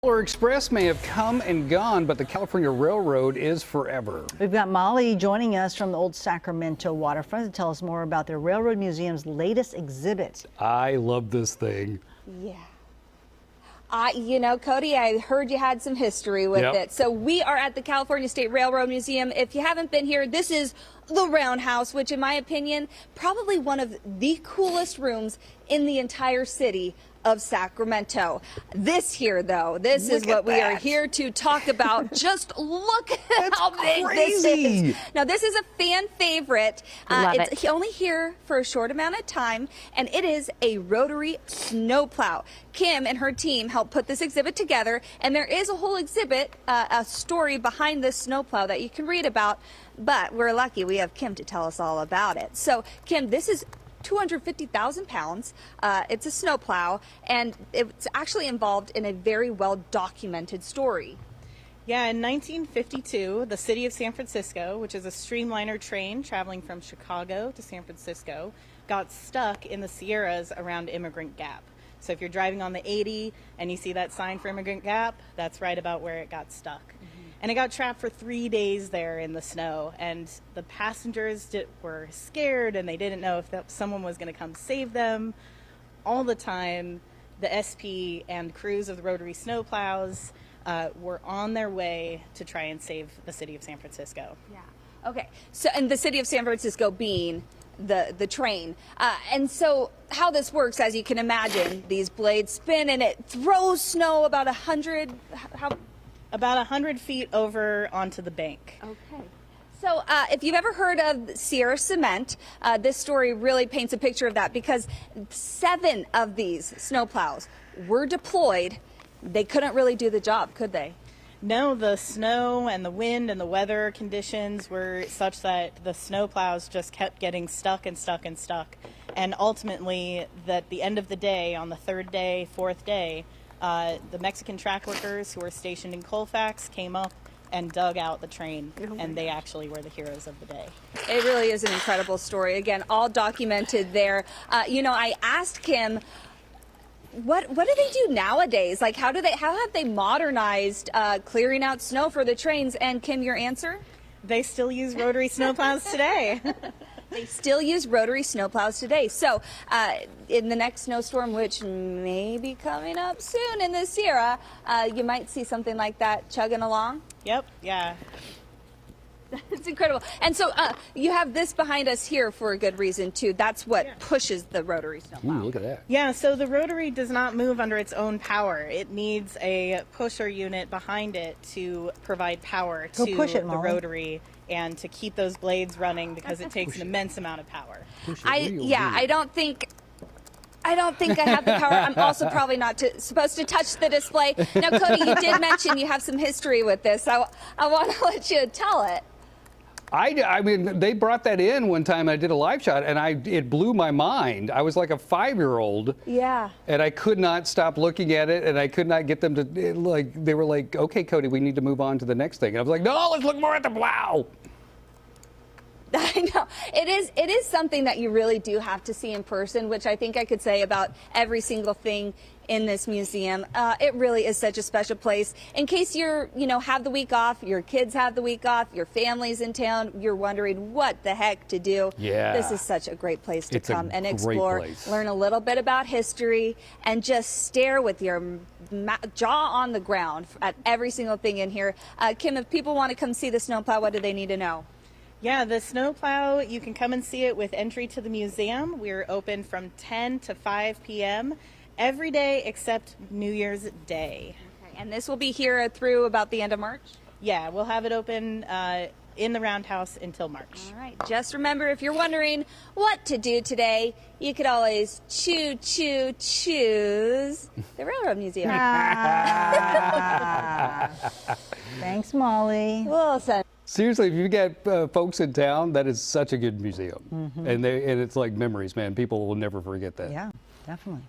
Polar Express may have come and gone, but the California Railroad is forever. We've got Molly joining us from the old Sacramento waterfront to tell us more about the Railroad Museum's latest exhibit. I love this thing. Yeah. You know, Cody, I heard you had some history with it. So we are at the California State Railroad Museum. If you haven't been here, this is the Roundhouse, which in my opinion, probably one of the coolest rooms in the entire city of Sacramento. This here, though, this is what we are here to talk about. Just look at how big this is. Now, this is a fan favorite. It's only here for a short amount of time, and it is a rotary snowplow. Kim and her team helped put this exhibit together, and there is a whole exhibit, a story behind this snowplow that you can read about, but we're lucky we have Kim to tell us all about it. So, Kim, this is 250,000 pounds. It's a snowplow, and it's actually involved in a very well-documented story. Yeah, in 1952, the city of San Francisco, which is a streamliner train traveling from Chicago to San Francisco, got stuck in the Sierras around Immigrant Gap. So if you're driving on the 80 and you see that sign for Immigrant Gap, that's right about where it got stuck. And it got trapped for 3 days there in the snow, and the passengers were scared, and they didn't know if someone was going to come save them. All the time, the SP and crews of the rotary snowplows were on their way to try and save the city of San Francisco. Yeah. Okay. So, and the city of San Francisco being the train. And so how this works, as you can imagine, these blades spin, and it throws snow about 100. About 100 feet over onto the bank. Okay. So if you've ever heard of Sierra Cement, this story really paints a picture of that, because 7 of these snowplows were deployed. They couldn't really do the job, could they? No, the snow and the wind and the weather conditions were such that the snowplows just kept getting stuck and stuck and stuck. And ultimately, at the end of the day, on the 3rd day, 4th day, the Mexican track workers who were stationed in Colfax came up and dug out the train, and they actually were the heroes of the day. It really is an incredible story. Again, all documented there. You know, I asked Kim, what do they do nowadays? Like, how have they modernized clearing out snow for the trains? And Kim, your answer? They still use rotary snowplows today. They still use rotary snowplows today. So in the next snowstorm, which may be coming up soon in the Sierra, you might see something like that chugging along. Yep, yeah. It's incredible. And so you have this behind us here for a good reason, too. That's what pushes the rotary snowplow. Ooh, look at that. Yeah, so the rotary does not move under its own power. It needs a pusher unit behind it to provide power to the rotary and to keep those blades running, because it takes an immense amount of power. I don't think I have the power. I'm also probably not supposed to touch the display. Now, Cody, you did mention you have some history with this. I want to let you tell it. I mean, they brought that in one time. I did a live shot, and it blew my mind. I was like a 5-year-old. Yeah. And I could not stop looking at it, and I could not get them to, they were like, okay, Cody, we need to move on to the next thing. And I was like, no, let's look more at the plow. I know. It is something that you really do have to see in person, which I think I could say about every single thing in this museum. It really is such a special place. In case have the week off, your kids have the week off, your family's in town, you're wondering what the heck to do. Yeah. This is such a great place to come and explore, place. Learn a little bit about history, and just stare with your jaw on the ground at every single thing in here. Kim, if people want to come see the snowplow, what do they need to know? Yeah, the snowplow, you can come and see it with entry to the museum. We're open from 10 to 5 p.m. every day except New Year's Day. Okay. And this will be here through about the end of March? Yeah, we'll have it open in the Roundhouse until March. All right. Just remember, if you're wondering what to do today, you could always choose the Railroad Museum. Thanks, Molly. Wilson. Seriously, if you get folks in town, that is such a good museum. And it's like memories, man. People will never forget that. Yeah, definitely.